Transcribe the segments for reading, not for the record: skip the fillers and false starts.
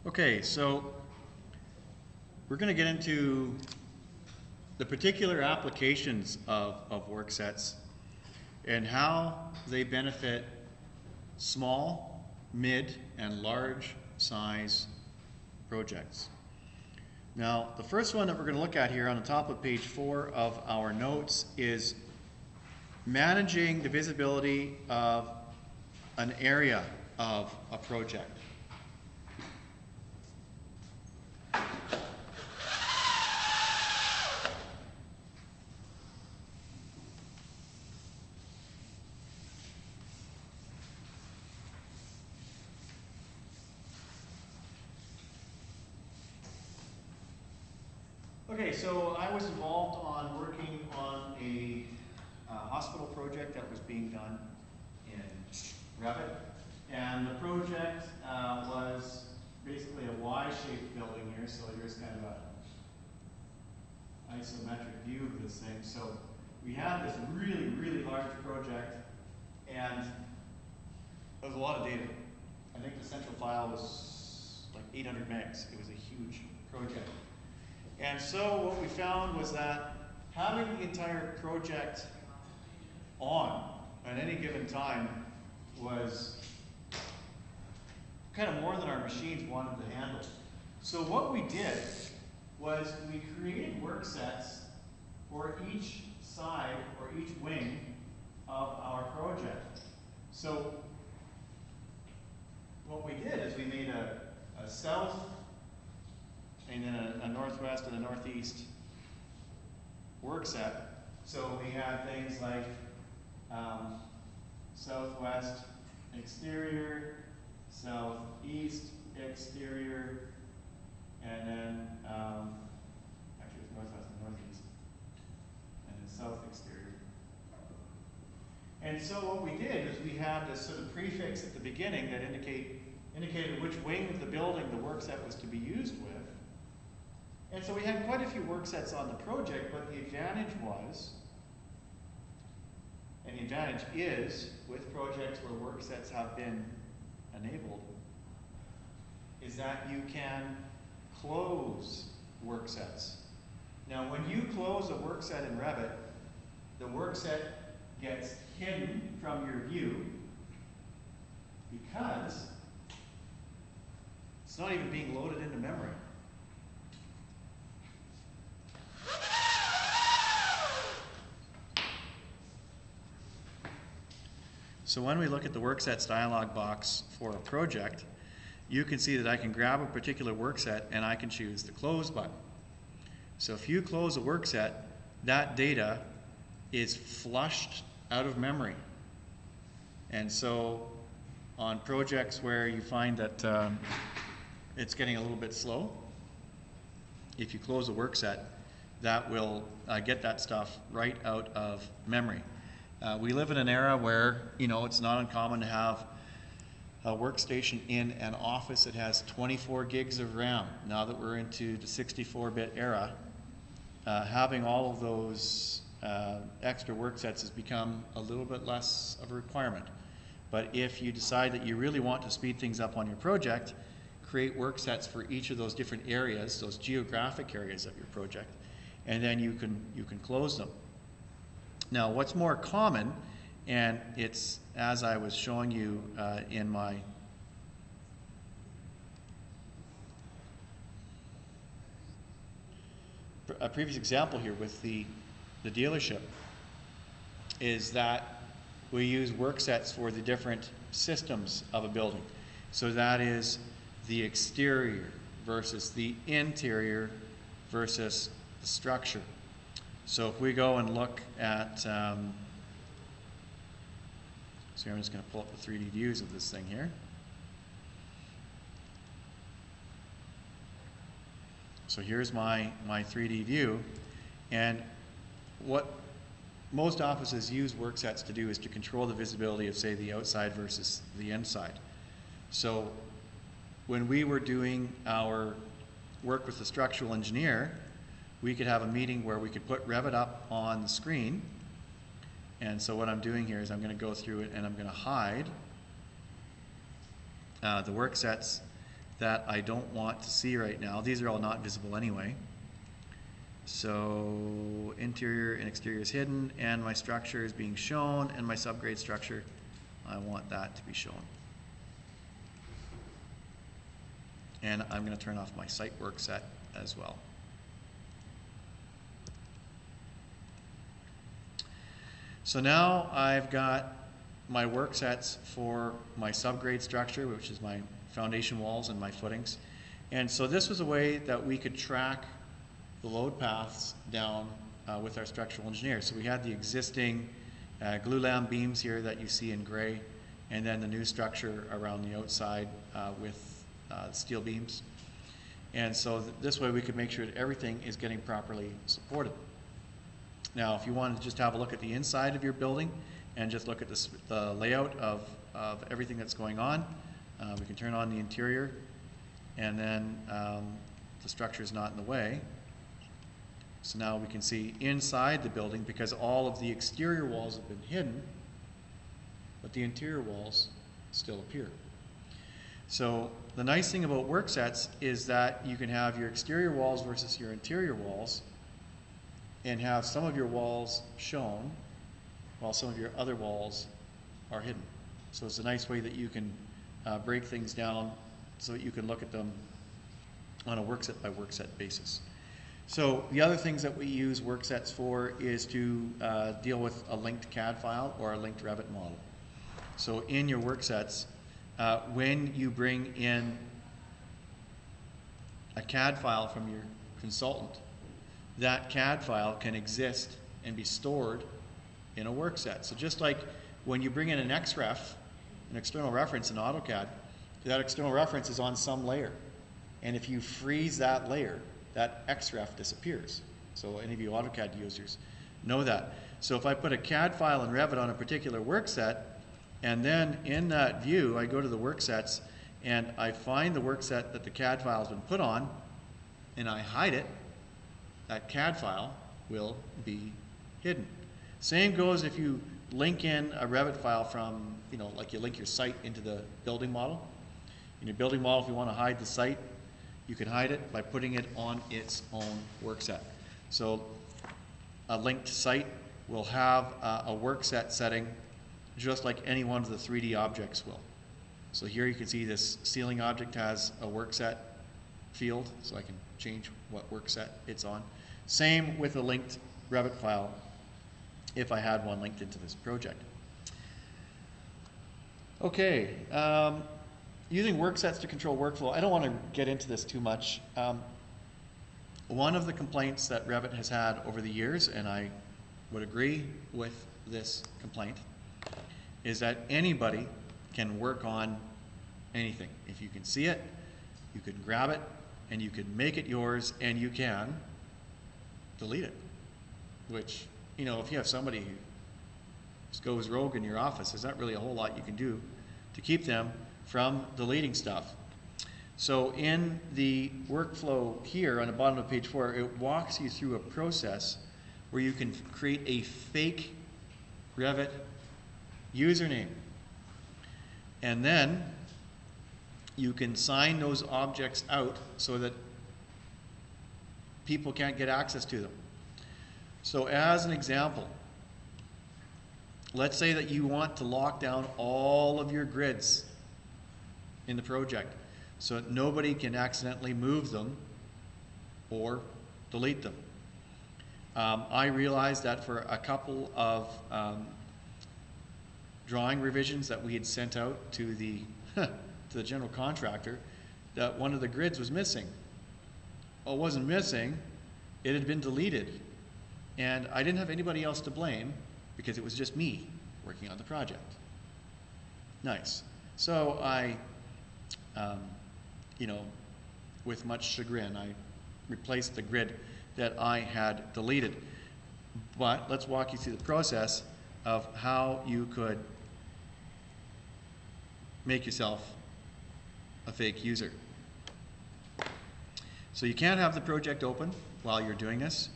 Okay, so we're going to get into the particular applications of Worksets and how they benefit small, mid, and large size projects. Now, the first one that we're going to look at here on the top of page 4 of our notes is managing the visibility of an area of a project. Okay, so I was involved on working on a hospital project that was being done in Revit, and the project was basically a Y-shaped building here, so here's kind of a isometric view of this thing. So we had this really, really large project, and there was a lot of data. I think the central file was like 800 megs. It was a huge project. And so what we found was that having the entire project on at any given time was kind of more than our machines wanted to handle. So what we did was we created work sets for each side or each wing of our project. So what we did is we made a south and then a northwest and a northeast work set. So we had things like southwest exterior, southeast exterior, and then actually it's northwest and northeast, and then south exterior. And so what we did is we had this sort of prefix at the beginning that indicated which wing of the building the work set was to be used with. And so we had quite a few work sets on the project, but the advantage was, and the advantage is, with projects where work sets have been enabled, is that you can close work sets. Now, when you close a work set in Revit, the work set gets hidden from your view because it's not even being loaded into memory. So when we look at the Worksets dialog box for a project, you can see that I can grab a particular work set and I can choose the close button. So if you close a work set, that data is flushed out of memory. And so on projects where you find that it's getting a little bit slow, if you close a work set, that will get that stuff right out of memory. We live in an era where, it's not uncommon to have a workstation in an office that has 24 gigs of RAM. Now that we're into the 64-bit era, having all of those extra work sets has become a little bit less of a requirement. But if you decide that you really want to speed things up on your project, create work sets for each of those different areas, those geographic areas of your project, and then you can close them. Now, what's more common, and it's as I was showing you in my previous example here with the dealership, is that we use work sets for the different systems of a building. So that is the exterior versus the interior versus the structure. So if we go and look at, so I'm just going to pull up the 3D views of this thing here. So here's my 3D view, and what most offices use work sets to do is to control the visibility of, say, the outside versus the inside. So when we were doing our work with the structural engineer, we could have a meeting where we could put Revit up on the screen. And so what I'm doing here is I'm going to go through it and I'm going to hide the work sets that I don't want to see right now. These are all not visible anyway. So interior and exterior is hidden, and my structure is being shown, and my subgrade structure, I want that to be shown. And I'm going to turn off my site work set as well. So now I've got my work sets for my subgrade structure, which is my foundation walls and my footings. And so this was a way that we could track the load paths down with our structural engineer. So we had the existing glue-lam beams here that you see in gray, and then the new structure around the outside with steel beams. And so this way we could make sure that everything is getting properly supported. Now, if you want to just have a look at the inside of your building and just look at the layout of everything that's going on, we can turn on the interior, and then the structure is not in the way. So now we can see inside the building, because all of the exterior walls have been hidden, but the interior walls still appear. So the nice thing about work sets is that you can have your exterior walls versus your interior walls, and have some of your walls shown while some of your other walls are hidden. So it's a nice way that you can break things down so that you can look at them on a work set by work set basis. So the other things that we use work sets for is to deal with a linked CAD file or a linked Revit model. So in your work sets, when you bring in a CAD file from your consultant, that CAD file can exist and be stored in a work set. So just like when you bring in an XREF, an external reference in AutoCAD, that external reference is on some layer. And if you freeze that layer, that XREF disappears. So any of you AutoCAD users know that. So if I put a CAD file in Revit on a particular work set, and then in that view, I go to the work sets, and I find the work set that the CAD file has been put on, and I hide it, that CAD file will be hidden. Same goes if you link in a Revit file from, like you link your site into the building model. In your building model, if you want to hide the site, you can hide it by putting it on its own work set. So a linked site will have a work set setting just like any one of the 3D objects will. So here you can see this ceiling object has a work set field, so I can change what work set it's on. Same with a linked Revit file if I had one linked into this project. Okay, using work sets to control workflow. I don't want to get into this too much. One of the complaints that Revit has had over the years, and I would agree with this complaint, is that anybody can work on anything. If you can see it, you can grab it, and you can make it yours, and you can delete it. Which, if you have somebody who just goes rogue in your office, there's not really a whole lot you can do to keep them from deleting stuff. So in the workflow here on the bottom of page 4, it walks you through a process where you can create a fake Revit username. And then you can sign those objects out so that people can't get access to them. So as an example, let's say that you want to lock down all of your grids in the project so that nobody can accidentally move them or delete them. I realized that for a couple of drawing revisions that we had sent out to the to the general contractor, that one of the grids was missing. Well, it wasn't missing, it had been deleted. And I didn't have anybody else to blame because it was just me working on the project. Nice. So I, with much chagrin, I replaced the grid that I had deleted. But let's walk you through the process of how you could make yourself a fake user. So you can't have the project open while you're doing this,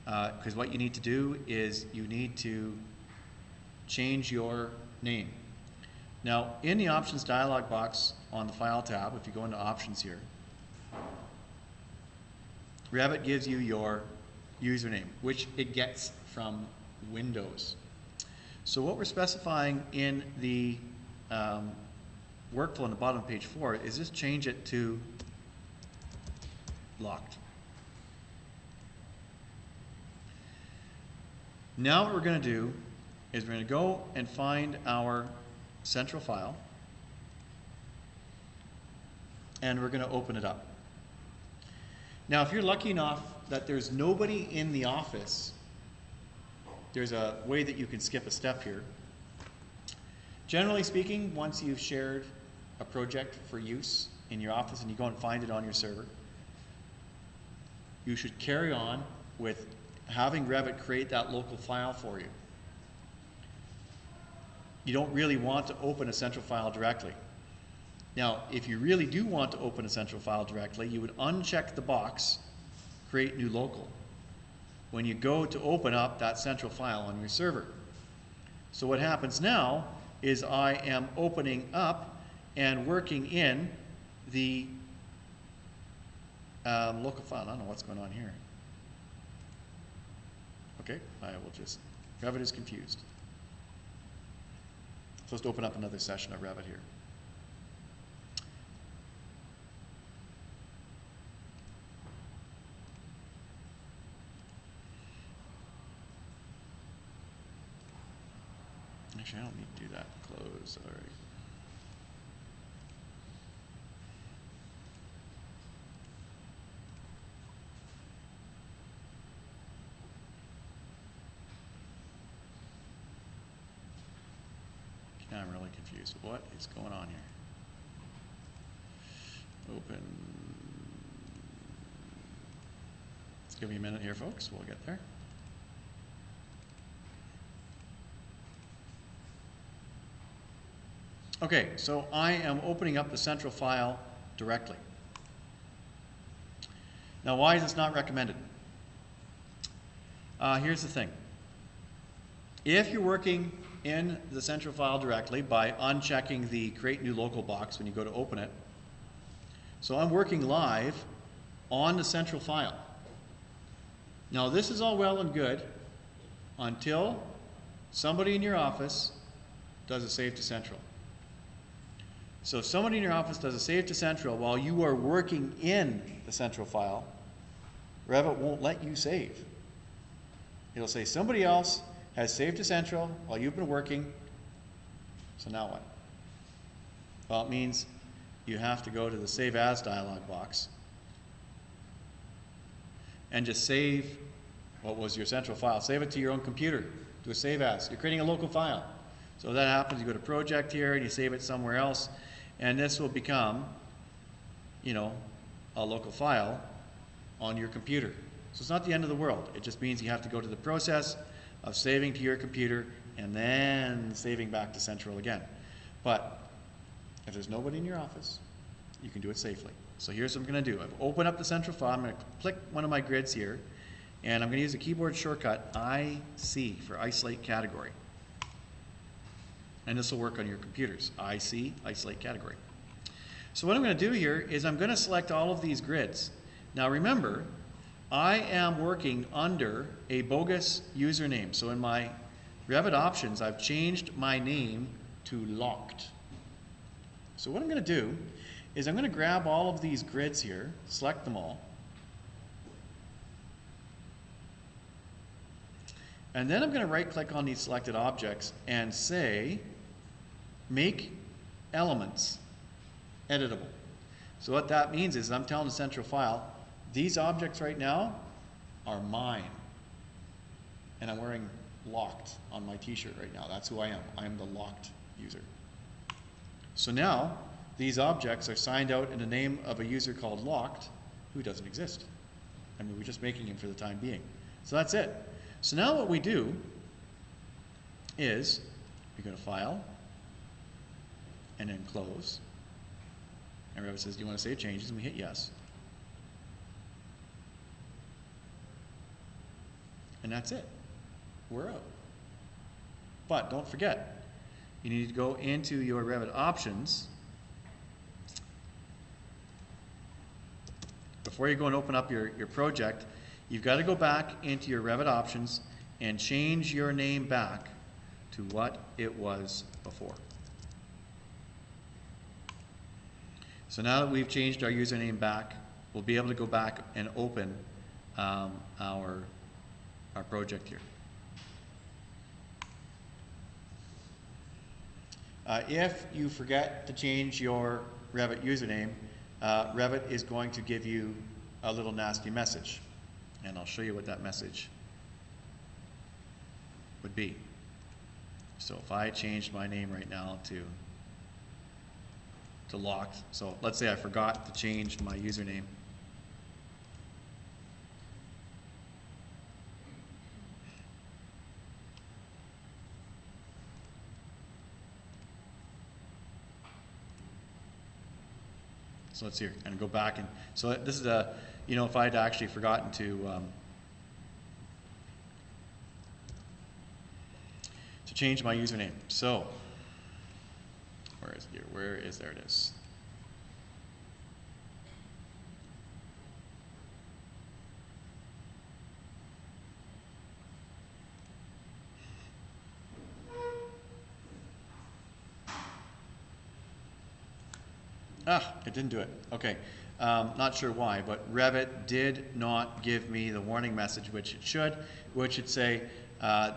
because what you need to do is you need to change your name. Now, in the Options dialog box on the File tab, if you go into Options here, Revit gives you your username, which it gets from Windows. So what we're specifying in the workflow on the bottom of page 4 is just change it to locked. Now what we're going to do is we're going to go and find our central file, and we're going to open it up. Now, if you're lucky enough that there's nobody in the office, there's a way that you can skip a step here. Generally speaking, once you've shared a project for use in your office and you go and find it on your server, you should carry on with having Revit create that local file for you. You don't really want to open a central file directly. Now, if you really do want to open a central file directly, you would uncheck the box, create new local, when you go to open up that central file on your server. So what happens now is I am opening up and working in the local file. I don't know what's going on here. Okay, I will just, Revit is confused. I'm supposed to open up another session of Revit here. Actually, I don't need to do that. Close, all right. Now I'm really confused. What is going on here? Open. Let's give me a minute here, folks. We'll get there. Okay, so I am opening up the central file directly. Now, why is this not recommended? Here's the thing. If you're working in the central file directly by unchecking the Create New Local box when you go to open it, so I'm working live on the central file. Now, this is all well and good until somebody in your office does a save to central. So if somebody in your office does a save to central while you are working in the central file, Revit won't let you save. It'll say somebody else has saved to central while you've been working, so now what? Well, it means you have to go to the Save As dialog box and just save what was your central file. Save it to your own computer, do a Save As. You're creating a local file. So if that happens, you go to Project here and you save it somewhere else, and this will become, you know, a local file on your computer. So it's not the end of the world. It just means you have to go to the process of saving to your computer and then saving back to central again. But if there's nobody in your office, you can do it safely. So here's what I'm going to do. I've opened up the central file. I'm going to click one of my grids here, and I'm going to use the keyboard shortcut IC for Isolate Category. And this will work on your computers. IC, Isolate Category. So what I'm going to do here is I'm going to select all of these grids. Now remember, I am working under a bogus username. So in my Revit options, I've changed my name to locked. So what I'm going to do is I'm going to grab all of these grids here, select them all, and then I'm going to right click on these selected objects and say make elements editable. So what that means is I'm telling the central file, these objects right now are mine. And I'm wearing locked on my t-shirt right now. That's who I am. I am the locked user. So now these objects are signed out in the name of a user called locked who doesn't exist. I mean, we're just making him for the time being. So that's it. So now what we do is we go to File and then Close. And Revit says, do you want to save changes? And we hit yes. And that's it. We're out. But don't forget, you need to go into your Revit options. Before you go and open up your project, you've got to go back into your Revit options and change your name back to what it was before. So now that we've changed our username back, we'll be able to go back and open our project here. If you forget to change your Revit username, Revit is going to give you a little nasty message, and I'll show you what that message would be. So if I changed my name right now to locked, so let's say I forgot to change my username. So let's see, and go back and, so this is a, you know, if I'd actually forgotten to change my username. So, where is it here? Where is, there it is. It didn't do it. Okay, not sure why, but Revit did not give me the warning message, which it should, which should say,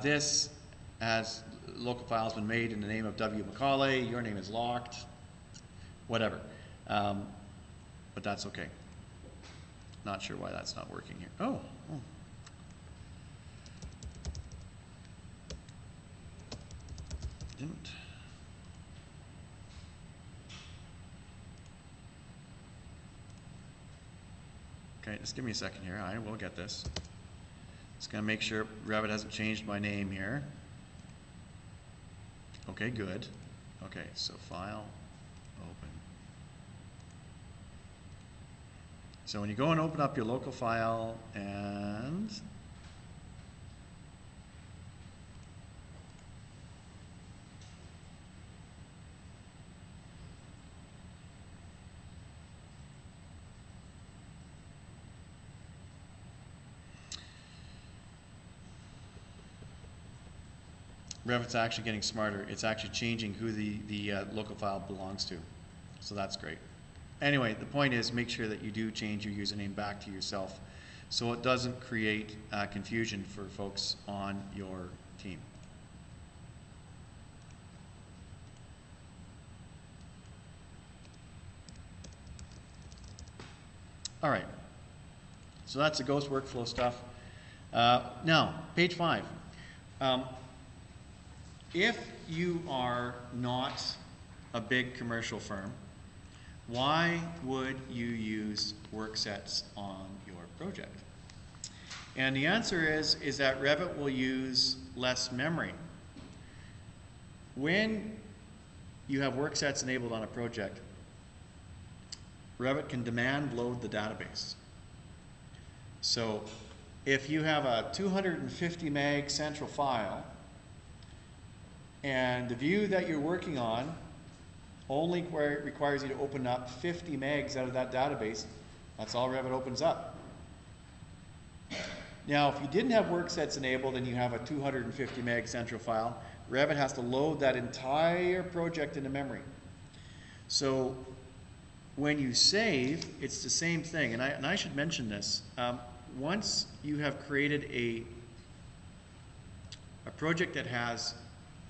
this has local file has been made in the name of W. Macaulay, your name is locked, whatever. But that's okay. Not sure why that's not working here. Oh. Didn't. Okay, just give me a second here. I will get this. Just gonna make sure Revit hasn't changed my name here. Okay, good. Okay, so file, open. So when you go and open up your local file and Revit's actually getting smarter. It's actually changing who the local file belongs to. So that's great. Anyway, the point is make sure that you do change your username back to yourself so it doesn't create confusion for folks on your team. All right. So that's the Ghost workflow stuff. Now, page 5. If you are not a big commercial firm, why would you use Worksets on your project? And the answer is that Revit will use less memory. When you have Worksets enabled on a project, Revit can demand load the database. So if you have a 250 meg central file, and the view that you're working on only requires you to open up 50 megs out of that database, that's all Revit opens up. Now, if you didn't have Worksets enabled and you have a 250 meg central file, Revit has to load that entire project into memory. So when you save, it's the same thing. And I should mention this. Once you have created a project that has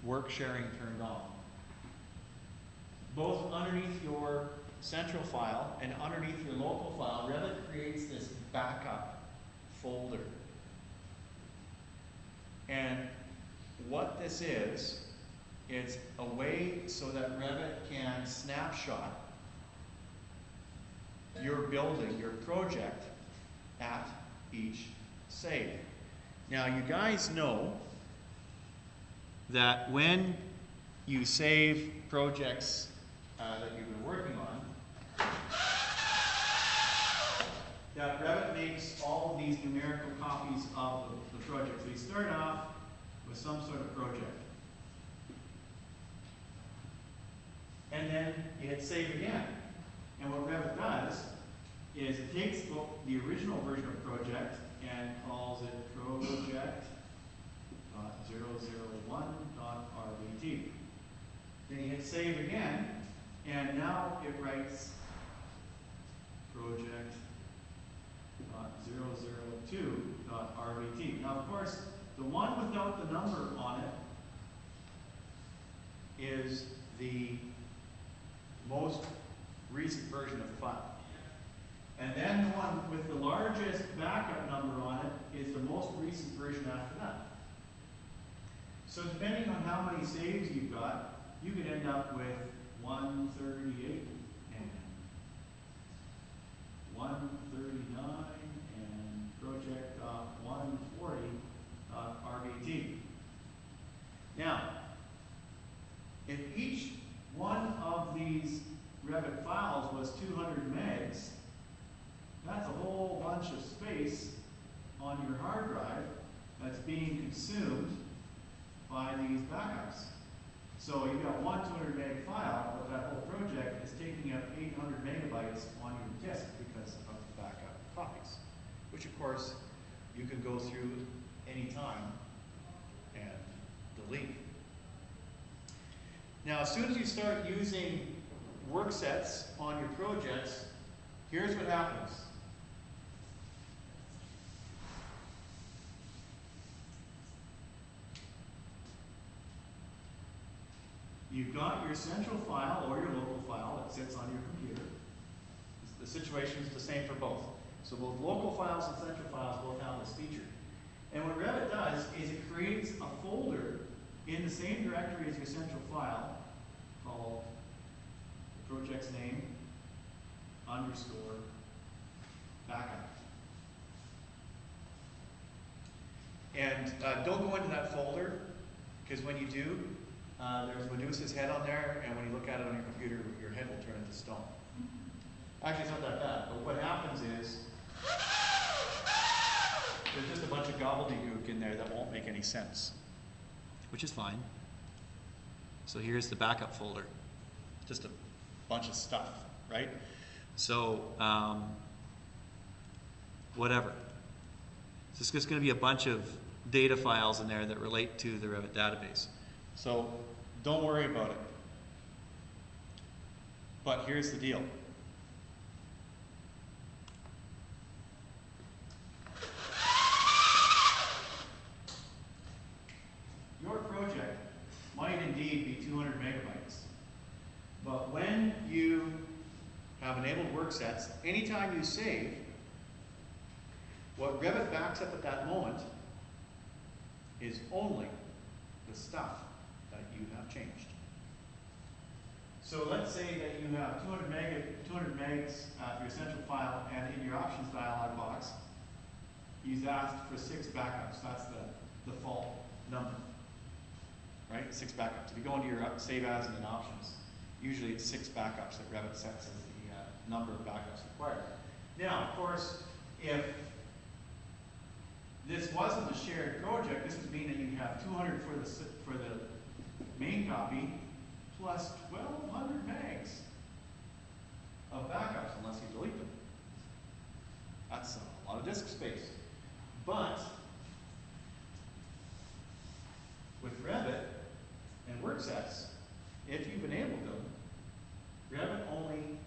work sharing turned on, both underneath your central file and underneath your local file, Revit creates this backup folder. And what this is, it's a way so that Revit can snapshot your building, your project, at each save. Now, you guys know that when you save projects that you've been working on, that Revit makes all of these numerical copies of the project. So you start off with some sort of project. and then you hit save again. And what Revit does is it takes the original version of project and calls it project.001.rvt. Then you hit save again, and now it writes project.002.rvt. Now, of course, the one without the number on it is the most recent version of the file. And then the one with the largest backup number on it is the most recent version after that. So depending on how many saves you've got, you could end up with 138 and 139 and project.140.rvt. Now, if each one of these Revit files was 200 megs, that's a whole bunch of space on your hard drive that's being consumed by these backups. So you've got one 200 meg file, but that whole project is taking up 800 megabytes on your disk because of the backup copies, which of course you can go through anytime and delete. Now, as soon as you start using Worksets on your projects, here's what happens. You've got your central file or your local file that sits on your computer. The situation is the same for both. So both local files and central files both have this feature. And what Revit does is it creates a folder in the same directory as your central file called the project's name underscore backup. And don't go into that folder, because when you do, there's Medusa's head on there, and when you look at it on your computer, your head will turn into stone. Actually, it's not that bad, but what happens is there's just a bunch of gobbledygook in there that won't make any sense, which is fine. So here's the backup folder, just a bunch of stuff, right? So whatever. So it's just going to be a bunch of data files in there that relate to the Revit database. So don't worry about it. But here's the deal. Your project might indeed be 200 megabytes. But when you have enabled Worksets, anytime you save, what Revit backs up at that moment is only the stuff that you have changed. So let's say that you have 200 megs for your central file, and in your options dialog box, you've asked for 6 backups. That's the default number, right? 6 backups. If you go into your save as and in options, usually it's 6 backups that Revit sets as the number of backups required. Now, of course, if this wasn't a shared project, this would mean that you have 200 for the main copy plus 1,200 megs of backups, unless you delete them. That's a lot of disk space. But with Revit and Worksets, if you've enabled them, Revit only,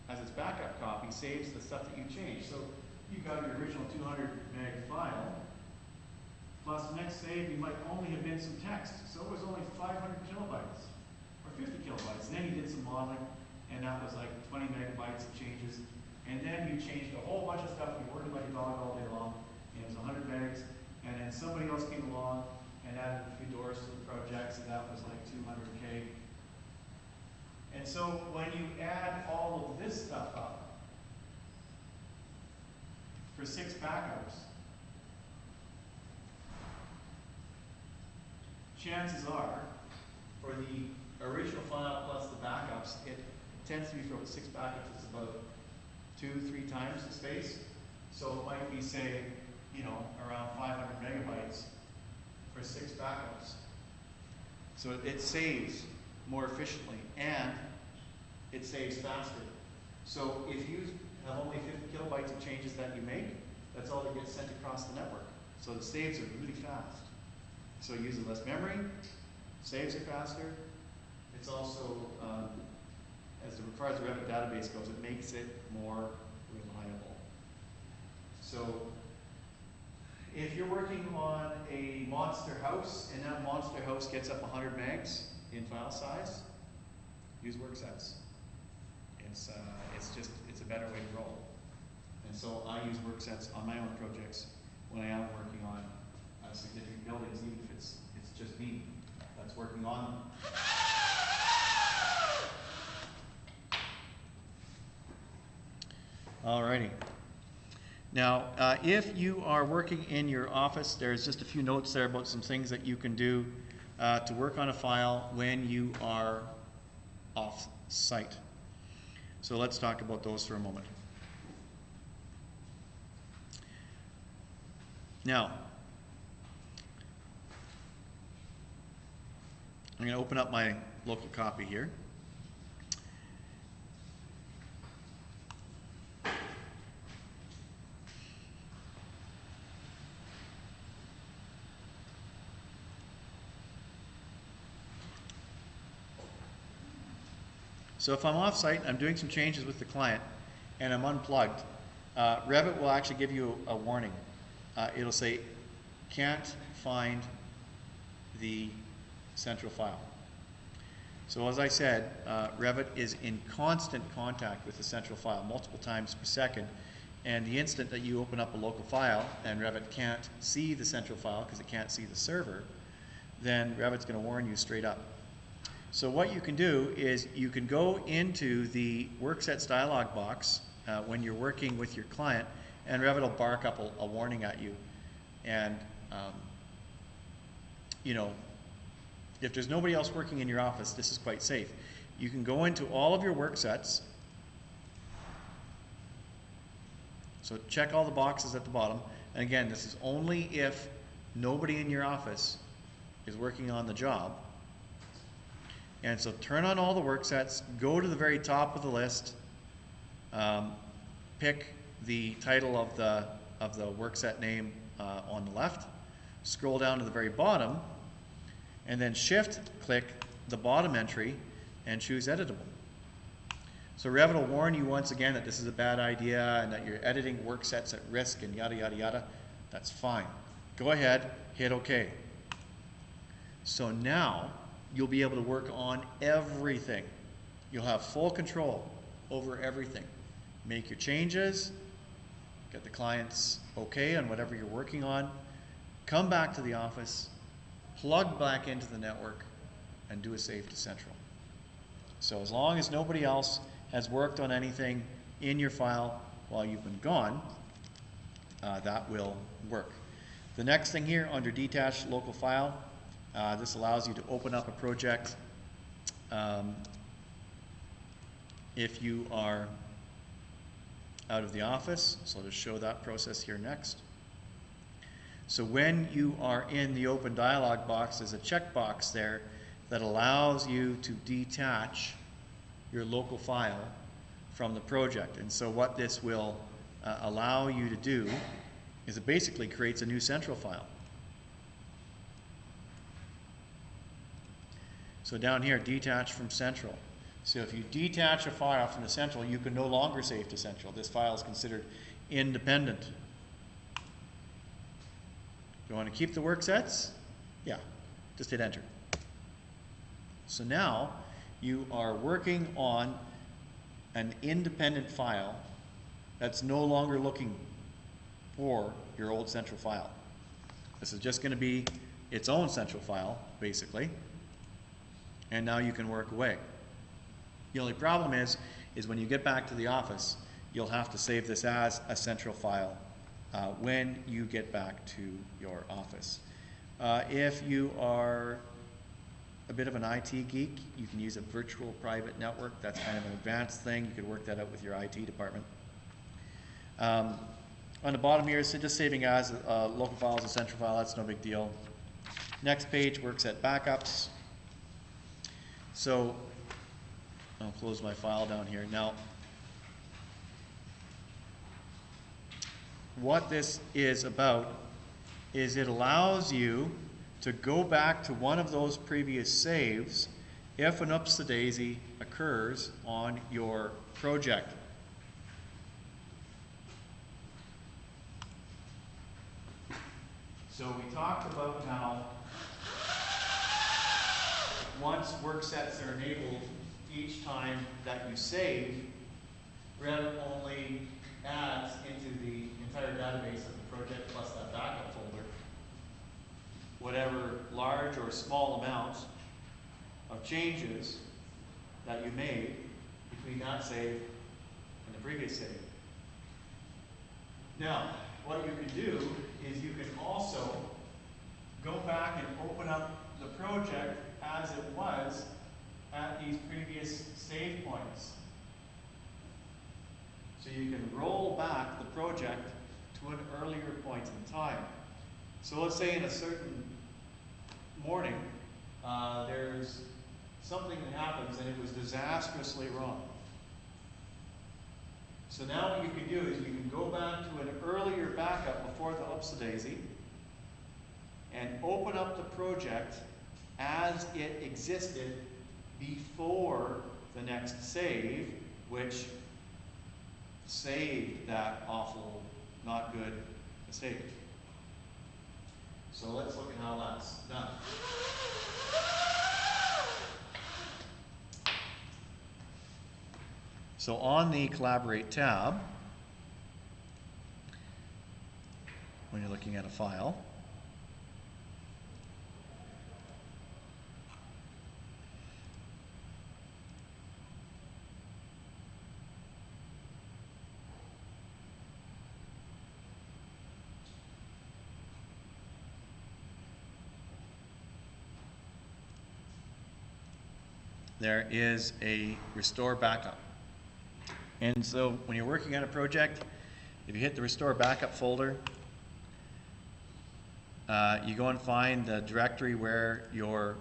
as its backup copy, saves the stuff that you changed. So you got your original 200 meg file, plus the next save, you might only have been some text. So it was only 500 kilobytes or 50 kilobytes. And then you did some modeling, and that was like 20 megabytes of changes. And then you changed a whole bunch of stuff. You worked like a dog all day long, and it was 100 megs. And then somebody else came along and added a few doors to the project, so that was like 200K. And so when you add all of this stuff up for 6 backups, chances are, for the original file plus the backups, it tends to be for 6 backups, it's about 2-3 times the space. So it might be, say, around 500 megabytes for 6 backups. So it saves more efficiently, and it saves faster. So if you have only 50 kilobytes of changes that you make, that's all that gets sent across the network. So the saves are really fast. So it uses less memory, saves it faster. It's also, as far as the Revit database goes, it makes it more reliable. So if you're working on a monster house and that monster house gets up 100 megs in file size, use Worksets. It's a better way to roll. And so I use Worksets on my own projects when I am working on significant buildings, even if it's just me that's working on them. Alrighty. Now, if you are working in your office, there's just a few notes there about some things that you can do to work on a file when you are off-site. So let's talk about those for a moment. Now, I'm going to open up my local copy here. So if I'm off-site, I'm doing some changes with the client, and I'm unplugged, Revit will actually give you a warning. It'll say, can't find the central file. So as I said, Revit is in constant contact with the central file multiple times per second, and the instant that you open up a local file and Revit can't see the central file because it can't see the server, then Revit's going to warn you straight up. So what you can do is you can go into the Worksets dialog box when you're working with your client, and Revit will bark up a warning at you. And you know, if there's nobody else working in your office, this is quite safe. You can go into all of your Worksets. So check all the boxes at the bottom. And again, this is only if nobody in your office is working on the job. And so turn on all the Worksets, go to the very top of the list, pick the title of the Workset name on the left, scroll down to the very bottom, and then shift-click the bottom entry and choose editable. So Revit will warn you once again that this is a bad idea and that you're editing Worksets at risk and yada yada yada. That's fine. Go ahead, hit OK. So now you'll be able to work on everything. You'll have full control over everything. Make your changes, get the client's okay on whatever you're working on, come back to the office, plug back into the network, and do a save to central. So as long as nobody else has worked on anything in your file while you've been gone, that will work. The next thing here under Detach Local File, this allows you to open up a project if you are out of the office. So I'll just show that process here next. So when you are in the open dialog box, there's a checkbox there that allows you to detach your local file from the project. And so what this will allow you to do is it basically creates a new central file. So down here, detach from central. So if you detach a file from the central, you can no longer save to central. This file is considered independent. You want to keep the Worksets? Yeah, just hit enter. So now you are working on an independent file that's no longer looking for your old central file. This is just going to be its own central file, basically. And now you can work away. The only problem is when you get back to the office, you'll have to save this as a central file when you get back to your office. If you are a bit of an IT geek, you can use a virtual private network. That's kind of an advanced thing. You could work that out with your IT department. On the bottom here, so just saving as local file as a central file, that's no big deal. Next page, Workset backups. So I'll close my file down here. Now, what this is about is it allows you to go back to one of those previous saves if an upsy-daisy occurs on your project. So we talked about how once Worksets are enabled, each time that you save, Revit only adds into the entire database of the project plus that backup folder whatever large or small amounts of changes that you made between that save and the previous save. Now, what you can do is you can also go back and open up the project as it was at these previous save points. So you can roll back the project to an earlier point in time. So let's say in a certain morning, there's something that happens and it was disastrously wrong. So now what you can do is you can go back to an earlier backup before the upsy-daisy and open up the project as it existed before the next save, which saved that awful, not good mistake. So let's look at how that's done. So on the Collaborate tab, when you're looking at a file, there is a restore backup. And so when you're working on a project, if you hit the restore backup folder, you go and find the directory where your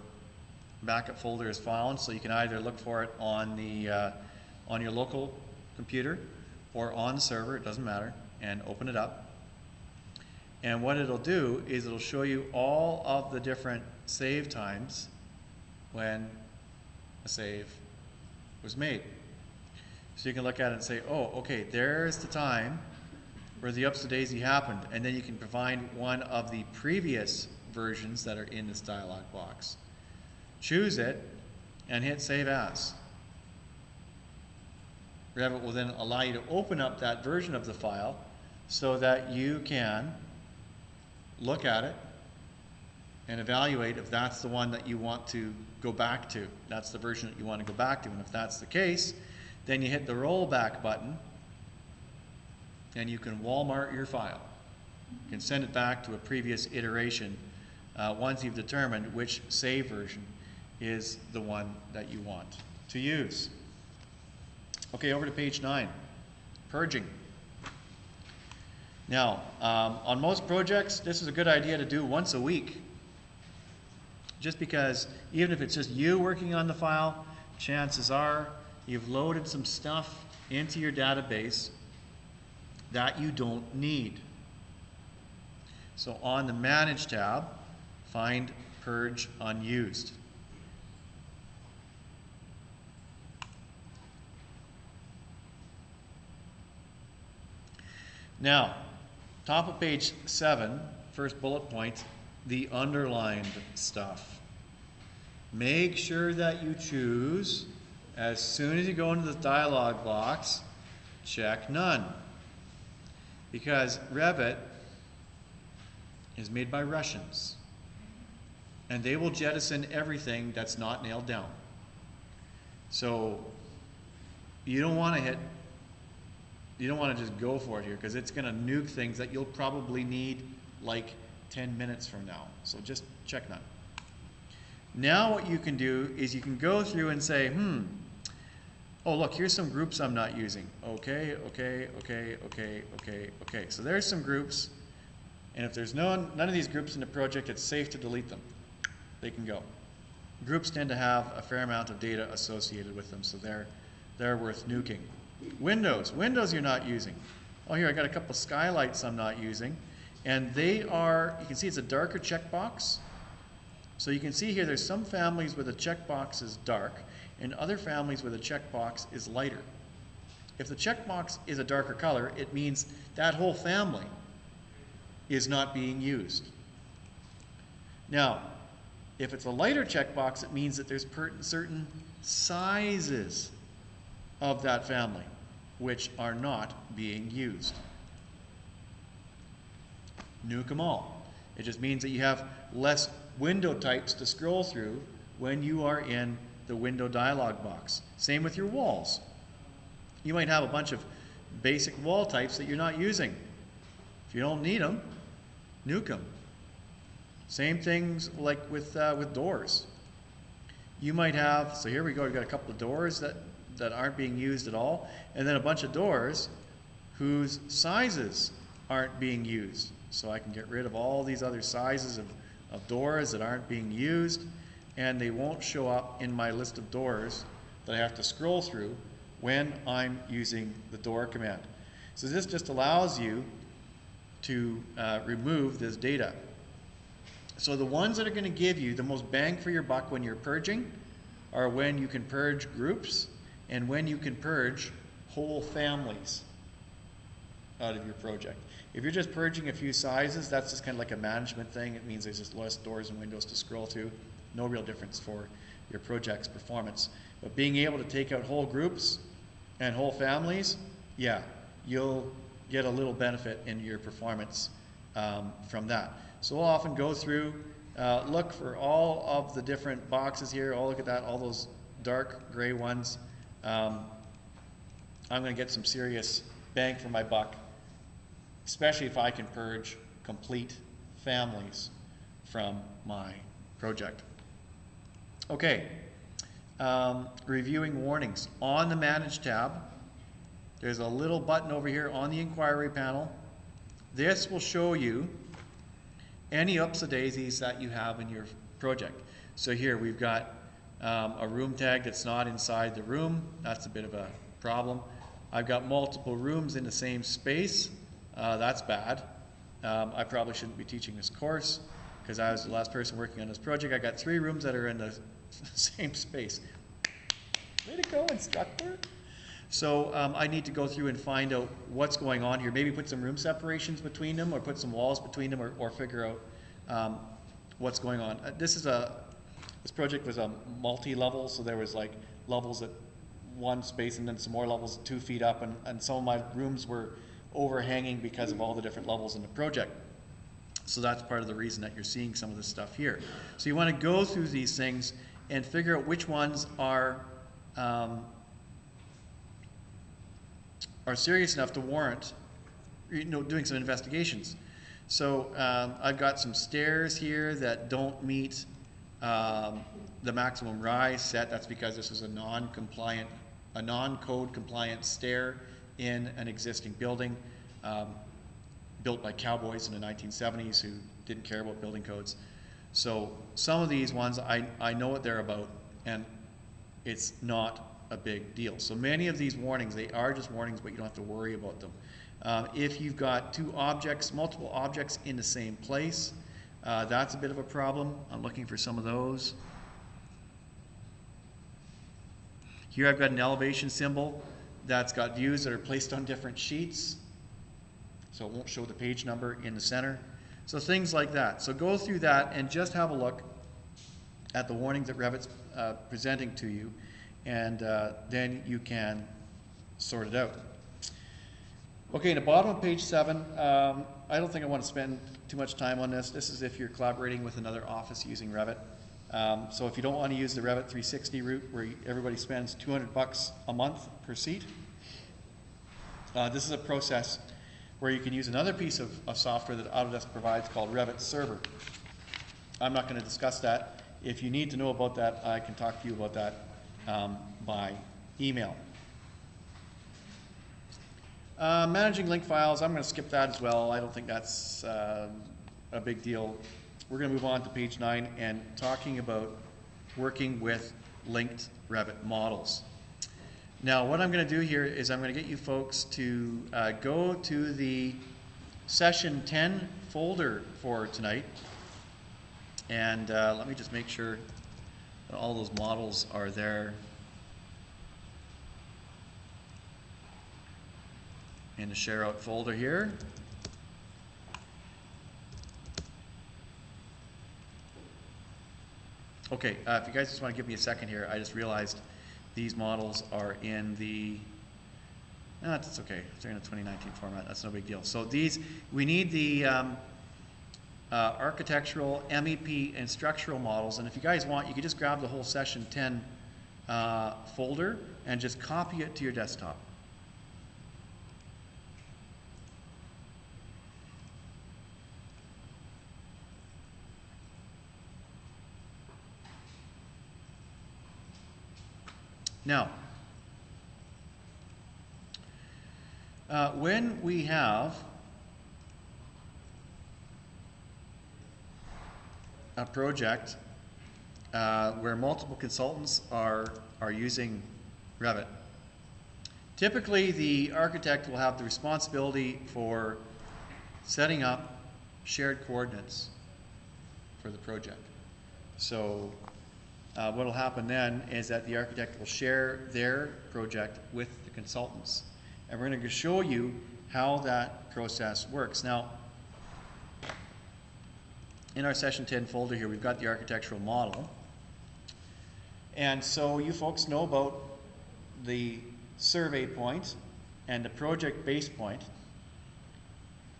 backup folder is found. So you can either look for it on the on your local computer or on the server, it doesn't matter, and open it up. And what it'll do is it'll show you all of the different save times when a save was made. So you can look at it and say, oh, okay, there's the time where the upsy-daisy happened, and then you can provide one of the previous versions that are in this dialog box. Choose it and hit Save As. Revit will then allow you to open up that version of the file so that you can look at it and evaluate if that's the one that you want to go back to. That's the version that you want to go back to. And if that's the case, then you hit the rollback button and you can Walmart your file. You can send it back to a previous iteration once you've determined which save version is the one that you want to use. Okay, over to page 9, purging. Now, on most projects, this is a good idea to do once a week. Just because even if it's just you working on the file, chances are you've loaded some stuff into your database that you don't need. So on the Manage tab, find Purge Unused. Now, top of page 7, first bullet point, the underlined stuff. Make sure that you choose, as soon as you go into the dialog box, check None. Because Revit is made by Russians, and they will jettison everything that's not nailed down. So you don't want to just go for it here, because it's going to nuke things that you'll probably need like 10 minutes from now. So just check None. Now what you can do is you can go through and say, oh look, here's some groups I'm not using. Okay. So there's some groups, and if there's none of these groups in the project, it's safe to delete them. They can go. Groups tend to have a fair amount of data associated with them, so they're worth nuking. Windows you're not using. Oh, here I got a couple of skylights I'm not using, and they are, you can see it's a darker checkbox. So you can see here there's some families where the checkbox is dark and other families where the checkbox is lighter. If the checkbox is a darker color, it means that whole family is not being used. Now, if it's a lighter checkbox, it means that there's certain sizes of that family which are not being used. Nuke them all. It just means that you have less window types to scroll through when you are in the window dialog box. Same with your walls. You might have a bunch of basic wall types that you're not using. If you don't need them, nuke them. Same things like with doors. You might have, so here we go, we've got a couple of doors that aren't being used at all, and then a bunch of doors whose sizes aren't being used. So I can get rid of all these other sizes of doors that aren't being used, and they won't show up in my list of doors that I have to scroll through when I'm using the door command. So this just allows you to remove this data. So the ones that are going to give you the most bang for your buck when you're purging are when you can purge groups and when you can purge whole families out of your project. If you're just purging a few sizes, that's just kind of like a management thing. It means there's just less doors and windows to scroll to. No real difference for your project's performance. But being able to take out whole groups and whole families, yeah, you'll get a little benefit in your performance from that. So we'll often go through, look for all of the different boxes here. Oh, look at that, all those dark gray ones. I'm going to get some serious bang for my buck, especially if I can purge complete families from my project. Okay, reviewing warnings. On the Manage tab, there's a little button over here on the inquiry panel. This will show you any ups-a-daisies that you have in your project. So here we've got a room tag that's not inside the room. That's a bit of a problem. I've got multiple rooms in the same space. That's bad. I probably shouldn't be teaching this course because I was the last person working on this project. I got 3 rooms that are in the same space. Way to go, instructor. So I need to go through and find out what's going on here. Maybe put some room separations between them or put some walls between them or figure out what's going on. This project was a multi-level, so there was like levels at one space and then some more levels 2 feet up, and some of my rooms were overhanging because of all the different levels in the project. So that's part of the reason that you're seeing some of this stuff here. So you want to go through these things and figure out which ones are serious enough to warrant, doing some investigations. So I've got some stairs here that don't meet the maximum rise set. That's because this is a non-code compliant stair in an existing building built by cowboys in the 1970s who didn't care about building codes. So some of these ones I know what they're about, and it's not a big deal. So many of these warnings, they are just warnings, but you don't have to worry about them. If you've got multiple objects in the same place, that's a bit of a problem. I'm looking for some of those. Here I've got an elevation symbol that's got views that are placed on different sheets, so it won't show the page number in the center. So things like that. So go through that and just have a look at the warnings that Revit's presenting to you, and then you can sort it out. Okay, in the bottom of page 7, I don't think I want to spend too much time on this. This is if you're collaborating with another office using Revit. So if you don't want to use the Revit 360 route where everybody spends $200 a month per seat, this is a process where you can use another piece of software that Autodesk provides called Revit Server. I'm not going to discuss that. If you need to know about that, I can talk to you about that by email. Managing link files, I'm going to skip that as well. I don't think that's a big deal. We're going to move on to page 9 and talking about working with linked Revit models. Now what I'm going to do here is I'm going to get you folks to go to the session 10 folder for tonight, and let me just make sure that all those models are there in the share out folder here. Okay, if you guys just want to give me a second here, I just realized these models are in the, that's okay, they're in a 2019 format, that's no big deal. So these, we need the architectural, MEP, and structural models, and if you guys want, you can just grab the whole session 10 folder and just copy it to your desktop. Now, when we have a project where multiple consultants are using Revit, typically the architect will have the responsibility for setting up shared coordinates for the project. So what will happen then is that the architect will share their project with the consultants. And we're going to show you how that process works. Now, in our session 10 folder here, we've got the architectural model. And so you folks know about the survey point and the project base point.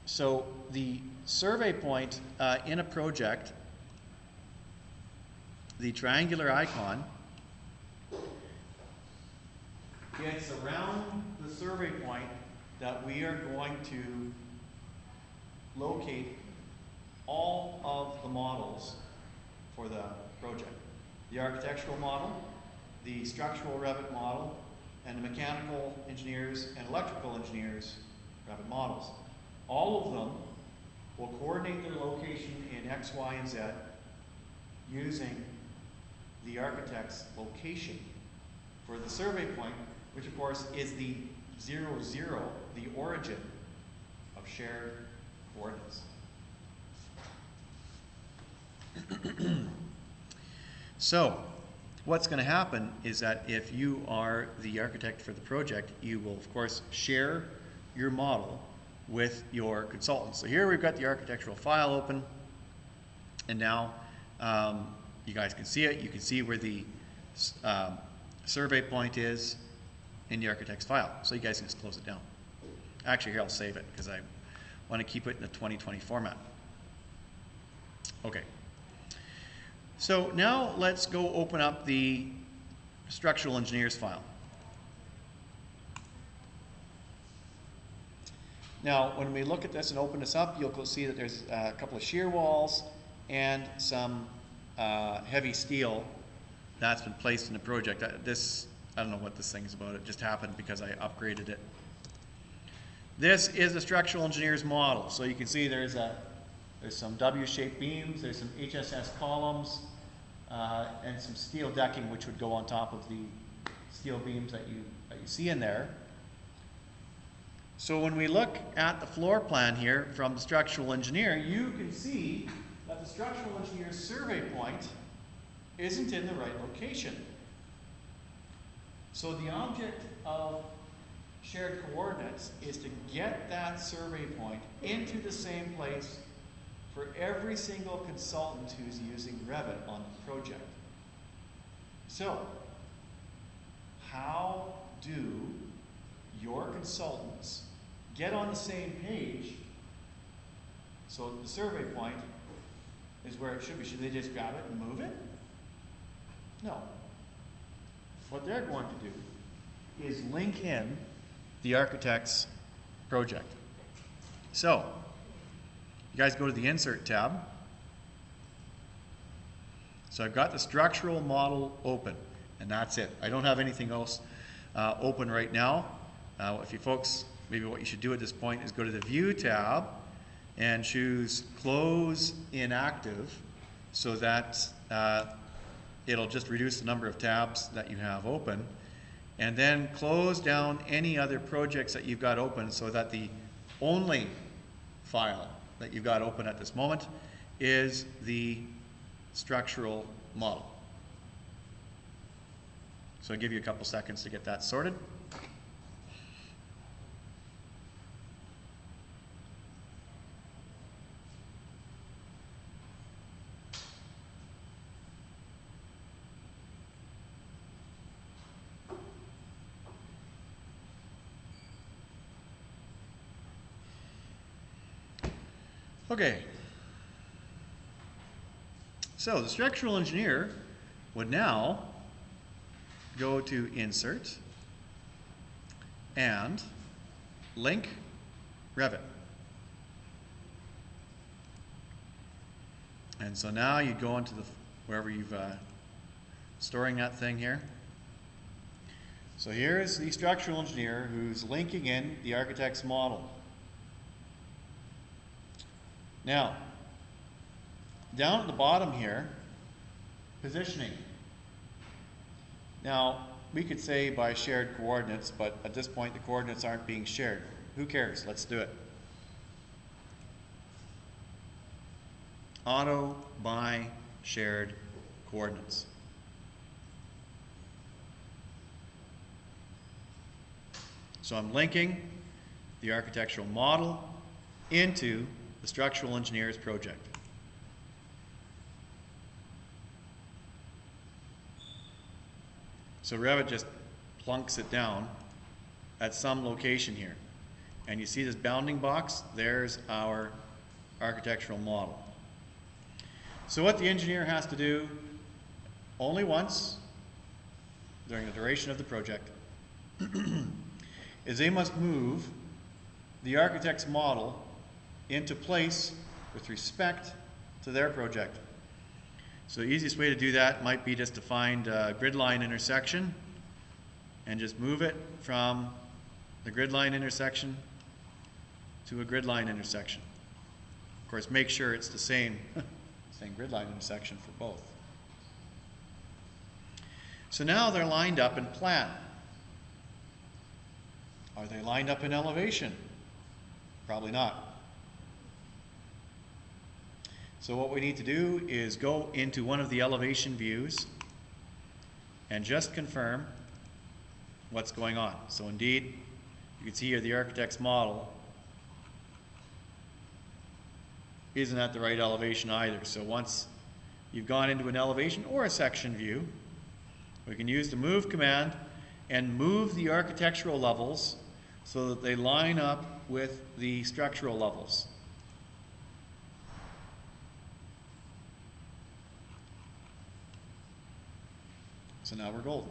So the survey point in a project, the triangular icon, it's around the survey point that we are going to locate all of the models for the project. The architectural model, the structural Revit model, and the mechanical engineers and electrical engineers Revit models. All of them will coordinate their location in X, Y, and Z using the architect's location for the survey point, which of course is the 0, 0, the origin of shared coordinates. So what's going to happen is that if you are the architect for the project, you will of course share your model with your consultant. So here we've got the architectural file open, and now you guys can see it. You can see where the survey point is in the architect's file. So you guys can just close it down. Actually, here I'll save it because I want to keep it in the 2020 format. Okay. So now let's go open up the structural engineers file. Now, when we look at this and open this up, you'll go see that there's a couple of shear walls and some heavy steel that's been placed in the project. I don't know what this thing's about. It just happened because I upgraded it. This is the structural engineer's model. So you can see there's some W-shaped beams, there's some HSS columns, and some steel decking which would go on top of the steel beams that you see in there. So when we look at the floor plan here from the structural engineer, you can see that the structural engineer's survey point isn't in the right location. So the object of shared coordinates is to get that survey point into the same place for every single consultant who's using Revit on the project. So, how do your consultants get on the same page so the survey point is where it should be? Should they just grab it and move it? No. What they're going to do is link in the architect's project. So, you guys go to the Insert tab. So I've got the structural model open, and that's it. I don't have anything else open right now. If you folks, maybe what you should do at this point is go to the View tab and choose Close Inactive so that it'll just reduce the number of tabs that you have open, and then close down any other projects that you've got open so that the only file that you've got open at this moment is the structural model. So I'll give you a couple seconds to get that sorted. Okay, so the structural engineer would now go to Insert and Link Revit. And so now you go into the wherever you've storing that thing here. So here's the structural engineer who's linking in the architect's model. Now, down at the bottom here, positioning. Now, we could say by shared coordinates, but at this point the coordinates aren't being shared. Who cares? Let's do it. Auto by shared coordinates. So I'm linking the architectural model into the structural engineer's project. So Revit just plunks it down at some location here. And you see this bounding box? There's our architectural model. So what the engineer has to do only once during the duration of the project is they must move the architect's model into place with respect to their project. So the easiest way to do that might be just to find a grid line intersection and just move it from the grid line intersection to a grid line intersection. Of course, make sure it's the same, same grid line intersection for both. So now they're lined up in plan. Are they lined up in elevation? Probably not. So what we need to do is go into one of the elevation views and just confirm what's going on. So indeed, you can see here the architect's model isn't at the right elevation either. So once you've gone into an elevation or a section view, we can use the move command and move the architectural levels so that they line up with the structural levels. So now we're golden.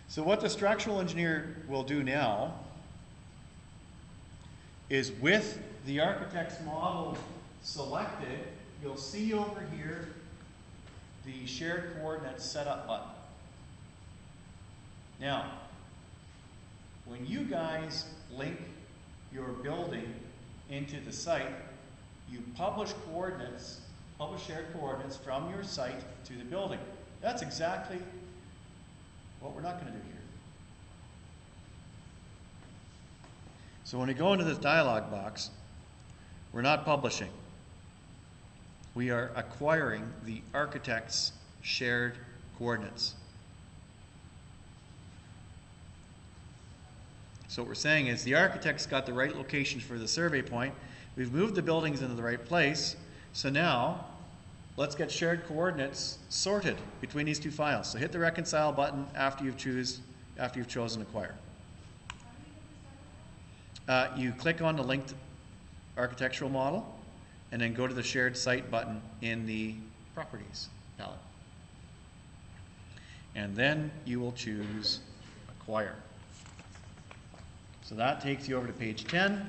So what the structural engineer will do now is with the architect's model selected, you'll see over here the shared coordinates setup button. Now, when you guys link your building into the site, you publish coordinates, publish shared coordinates from your site to the building. That's exactly what we're not going to do here. So when we go into this dialog box, we're not publishing. We are acquiring the architect's shared coordinates. So what we're saying is the architect's got the right location for the survey point. We've moved the buildings into the right place. So now let's get shared coordinates sorted between these two files. So hit the reconcile button after you've chosen acquire. You click on the linked architectural model and then go to the shared site button in the properties palette. And then you will choose acquire. So that takes you over to page 10.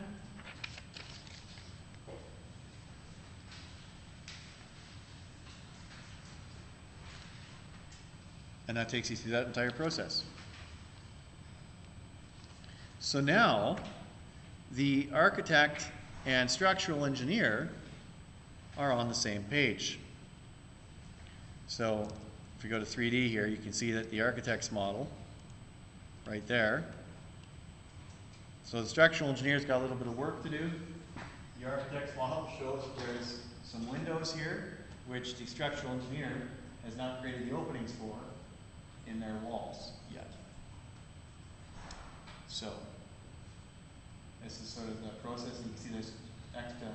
And that takes you through that entire process. So now, the architect and structural engineer are on the same page. So if we go to 3D here, you can see that the architect's model, right there. So the structural engineer's got a little bit of work to do. The architect's model shows there's some windows here, which the structural engineer has not created the openings for in their walls yet. So, this is sort of the process. You can see there's extra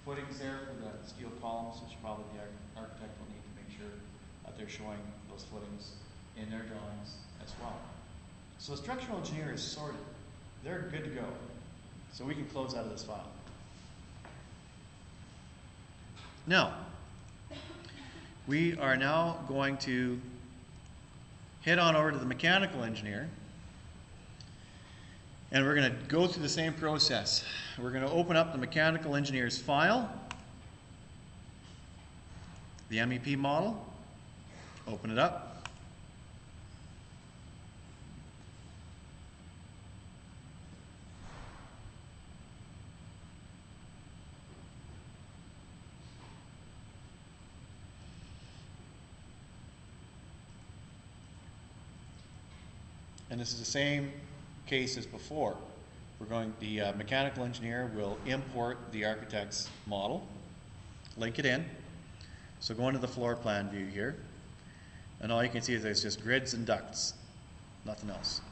footings there for the steel columns, which probably the architect will need to make sure that they're showing those footings in their drawings as well. So the structural engineer is sorted. They're good to go. So we can close out of this file. Now, we are now going to head on over to the mechanical engineer, and we're going to go through the same process. We're going to open up the mechanical engineer's file, the MEP model, open it up. And this is the same case as before. The mechanical engineer will import the architect's model, link it in. So go into the floor plan view here, and all you can see is there's just grids and ducts, nothing else.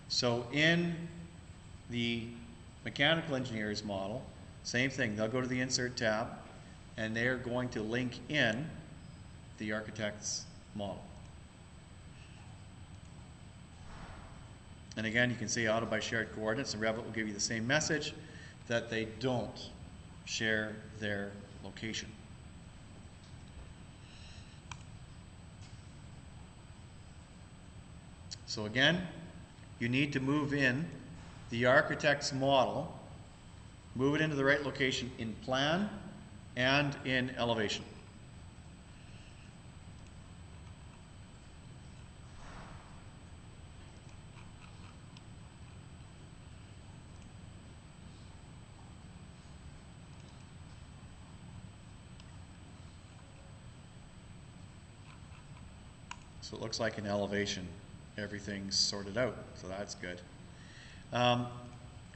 So in the mechanical engineer's model, same thing, they'll go to the Insert tab, and they're going to link in the architect's model. And again, you can see auto by shared coordinates, and Revit will give you the same message that they don't share their location. So again, you need to move in the architect's model, move it into the right location in plan and in elevation. So it looks like in elevation, everything's sorted out, so that's good.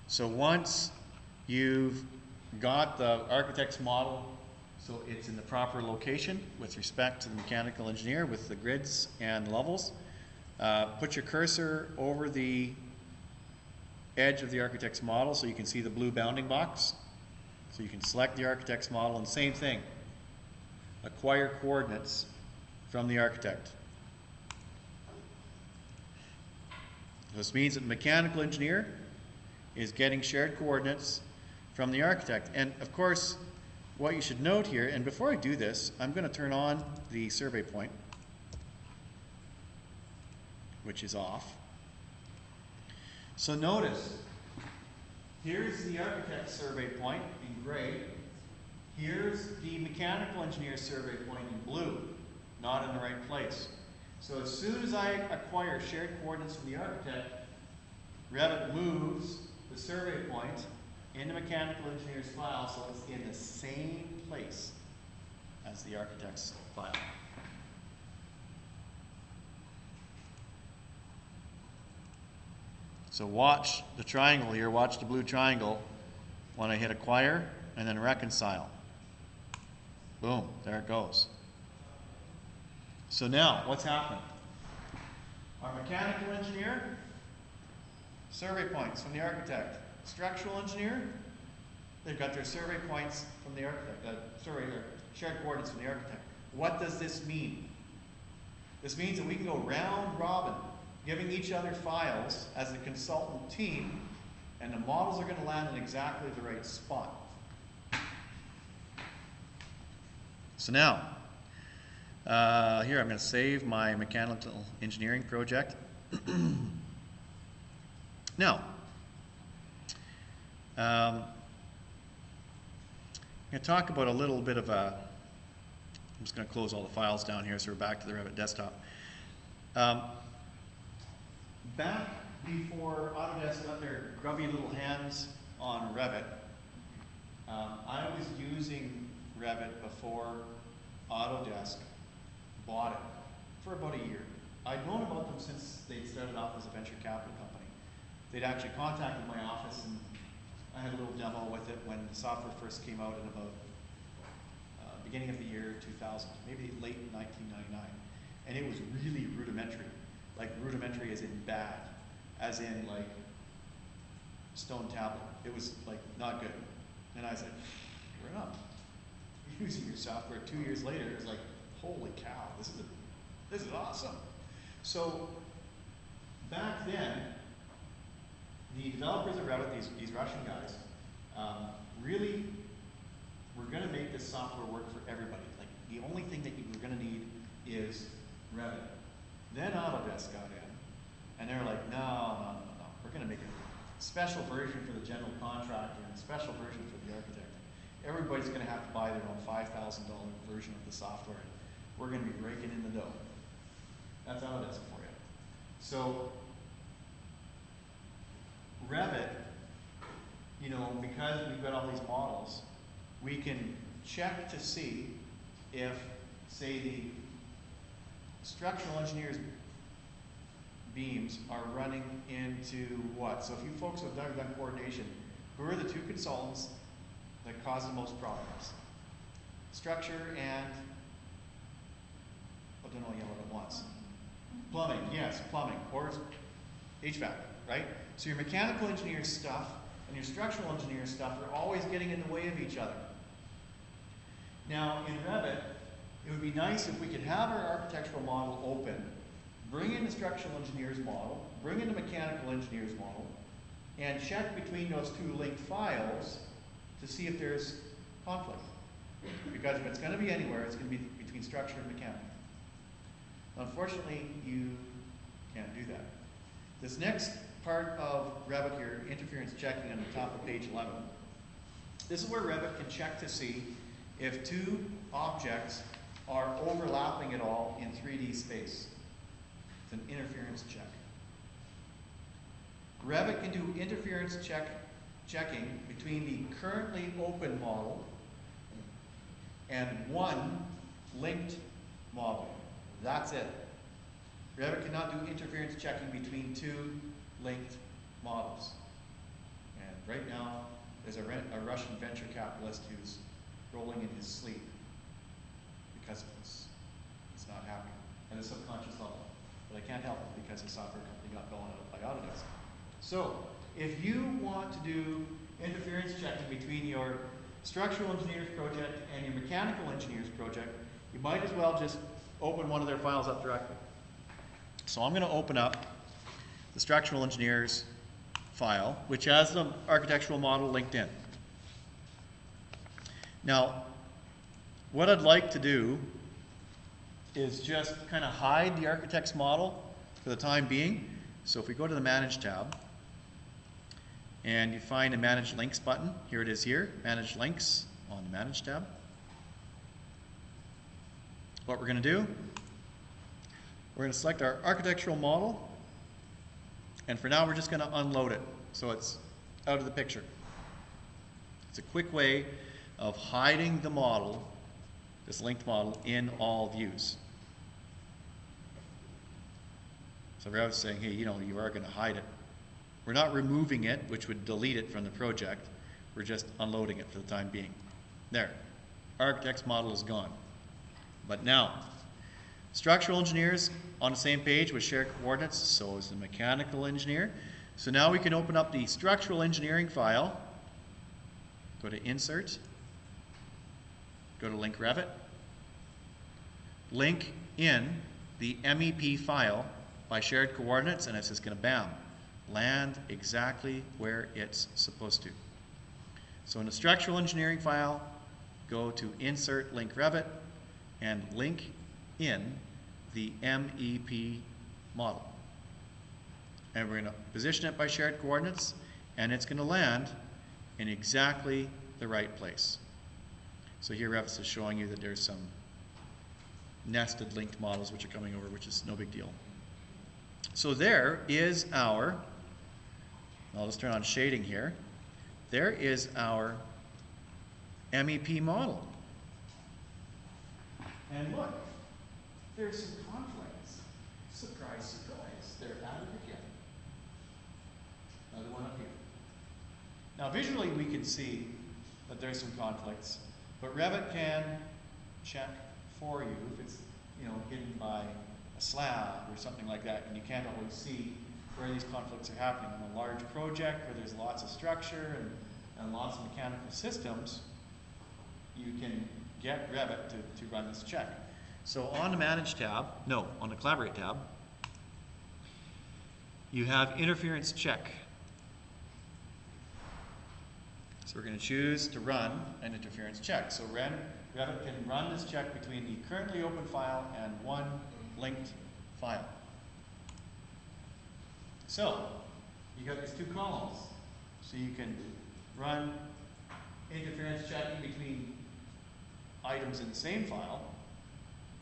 So once you've got the architect's model, so it's in the proper location with respect to the mechanical engineer with the grids and levels, put your cursor over the edge of the architect's model so you can see the blue bounding box. So you can select the architect's model, and same thing, acquire coordinates from the architect. This means that the mechanical engineer is getting shared coordinates from the architect. And of course, what you should note here, and before I do this, I'm going to turn on the survey point, which is off. So notice, here's the architect's survey point in gray. Here's the mechanical engineer's survey point in blue, not in the right place. So as soon as I acquire shared coordinates from the architect, Revit moves the survey point in the mechanical engineer's file so it's in the same place as the architect's file. So watch the triangle here, watch the blue triangle when I hit acquire and then reconcile. Boom, there it goes. So now, what's happened? Our mechanical engineer, survey points from the architect. Structural engineer, they've got their survey points from the architect, their shared coordinates from the architect. What does this mean? This means that we can go round robin, giving each other files as a consultant team, and the models are going to land in exactly the right spot. So now, here I'm going to save my mechanical engineering project. Now, I'm going to talk about a little bit of a, I'm just going to close all the files down here so we're back to the Revit desktop. Back before Autodesk got their grubby little hands on Revit, I was using Revit before Autodesk bought it for about a year. I'd known about them since they'd started off as a venture capital company. They'd actually contacted my office, and I had a little demo with it when the software first came out in about beginning of the year 2000, maybe late 1999. And it was really rudimentary. Like rudimentary as in bad, as in like stone tablet. It was like not good. And I said, we're not using your software 2 years later. It was like, holy cow, this is awesome. So back then, the developers of Revit, these Russian guys, really were going to make this software work for everybody. Like the only thing that you were going to need is Revit. Then Autodesk got in, and they were like, no. We're going to make a special version for the general contractor and a special version for the architect. Everybody's going to have to buy their own $5,000 version of the software. We're going to be raking in the dough. That's Autodesk for you. So Revit, you know, because we've got all these models, we can check to see if, say, the structural engineer's beams are running into what? So if you folks have done coordination, who are the two consultants that cause the most problems? Structure and, I don't know yell at once. Plumbing, yes, plumbing, or HVAC, right? So your mechanical engineer stuff and your structural engineer stuff are always getting in the way of each other. Now in Revit, it would be nice if we could have our architectural model open, bring in the structural engineer's model, bring in the mechanical engineer's model, and check between those two linked files to see if there's conflict. Because if it's going to be anywhere, it's going to be between structure and mechanical. Unfortunately, you can't do that. This next part of Revit here, interference checking on the top of page 11. This is where Revit can check to see if two objects are overlapping at all in 3D space. It's an interference check. Revit can do interference checking between the currently open model and one linked model. That's it. Revit cannot do interference checking between two linked models. And right now, there's a Russian venture capitalist who's rolling in his sleep because of this. It's not happy at a subconscious level. But I can't help it because the software company got blown out by Autodesk. So, if you want to do interference checking between your structural engineer's project and your mechanical engineer's project, you might as well just open one of their files up directly. So I'm going to open up the structural engineer's file, which has the architectural model linked in. Now, what I'd like to do is just kind of hide the architect's model for the time being. So if we go to the Manage tab, and you find a Manage Links button, here it is here, Manage Links on the Manage tab. What we're going to do, we're going to select our architectural model, and for now we're just going to unload it so it's out of the picture. It's a quick way of hiding the model, this linked model, in all views. So Revit's saying, hey, you know, you are going to hide it. We're not removing it, which would delete it from the project. We're just unloading it for the time being. There. Architect's model is gone. But now, structural engineers on the same page with shared coordinates, so is the mechanical engineer. So now we can open up the structural engineering file, go to Insert, go to Link Revit, link in the MEP file by shared coordinates, and it's just going to, bam, land exactly where it's supposed to. So in the structural engineering file, go to Insert Link Revit and link in the MEP model. And we're going to position it by shared coordinates, and it's going to land in exactly the right place. So here Revit is showing you that there's some nested linked models which are coming over, which is no big deal. So there is our, I'll just turn on shading here. There is our MEP model. And look, there's some conflicts. Surprise, surprise, they're at it again. Another one up here. Now visually we can see that there's some conflicts, but Revit can check for you if it's, you know, hidden by a slab or something like that, and you can't always see where these conflicts are happening. In a large project where there's lots of structure and lots of mechanical systems, you can get Revit to run this check. So on the Manage tab, no, on the Collaborate tab, you have Interference Check. So we're going to choose to run an interference check. So Revit can run this check between the currently open file and one linked file. So you got these two columns. So you can run interference checking between items in the same file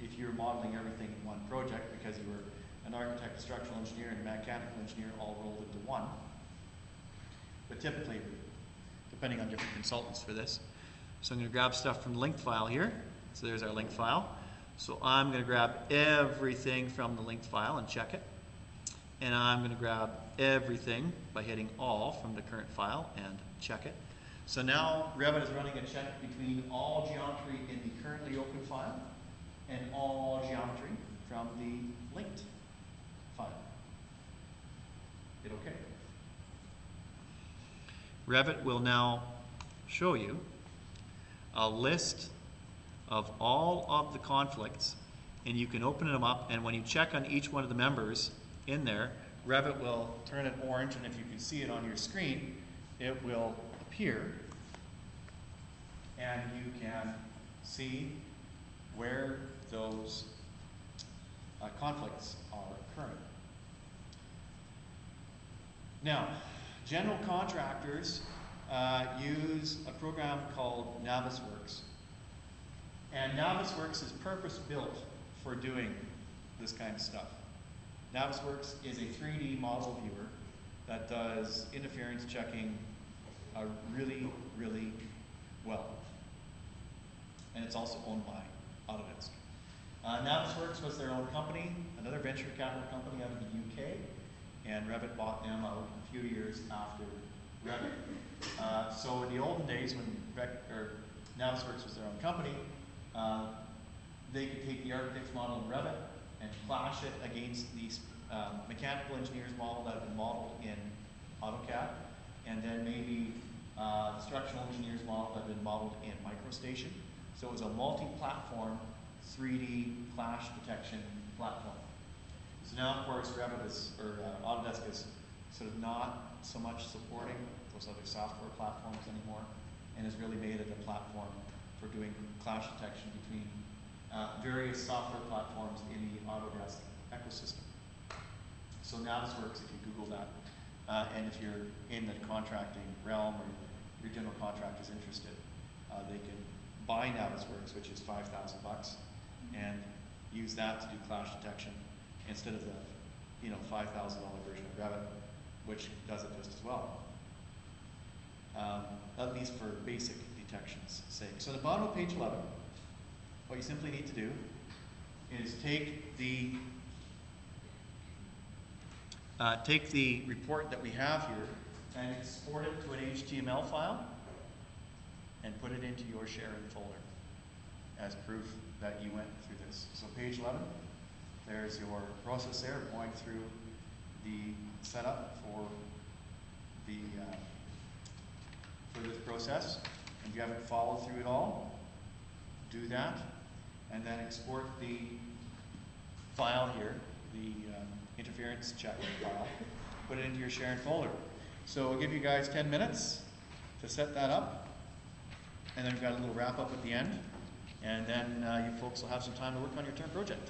if you're modeling everything in one project because you were an architect, a structural engineer, and a mechanical engineer all rolled into one. But typically, depending on different consultants for this. So I'm going to grab stuff from the linked file here. So there's our linked file. So I'm going to grab everything from the linked file and check it. And I'm going to grab everything by hitting all from the current file and check it. So now Revit is running a check between all geometry in the currently open file and all geometry from the linked file. Hit OK. Revit will now show you a list of all of the conflicts, and you can open them up, and when you check on each one of the members in there, Revit will turn it orange, and if you can see it on your screen, it will appear, and you can see where those conflicts are occurring. Now, general contractors use a program called Navisworks. And Navisworks is purpose-built for doing this kind of stuff. Navisworks is a 3D model viewer that does interference checking really, really well. And it's also owned by Autodesk. Navisworks was their own company, another venture capital company out of the UK. And Revit bought them out a few years after Revit. So in the olden days when Navisworks was their own company, they could take the architect's model in Revit and clash it against the mechanical engineer's model that had been modeled in AutoCAD, and then maybe the structural engineer's model that had been modeled in MicroStation. So it was a multi-platform 3D clash detection platform. So now, of course, Autodesk is sort of not so much supporting those other software platforms anymore, and has really made it a platform for doing clash detection between various software platforms in the Autodesk ecosystem. So Navisworks, if you Google that, and if you're in the contracting realm or your general contractor is interested, they can buy Navisworks, which is $5,000, and use that to do clash detection instead of the $5,000 version of Revit, which does it just as well. At least for basic detection's sake. So at the bottom of page 11, what you simply need to do is take the report that we have here and export it to an HTML file and put it into your sharing folder as proof that you went through this. So page 11, there's your process there going through the setup for this process. And if you haven't followed through it all, do that, and then export the file here, the interference check file, put it into your sharing folder. So we'll give you guys 10 minutes to set that up, and then we've got a little wrap up at the end, and then you folks will have some time to work on your term project.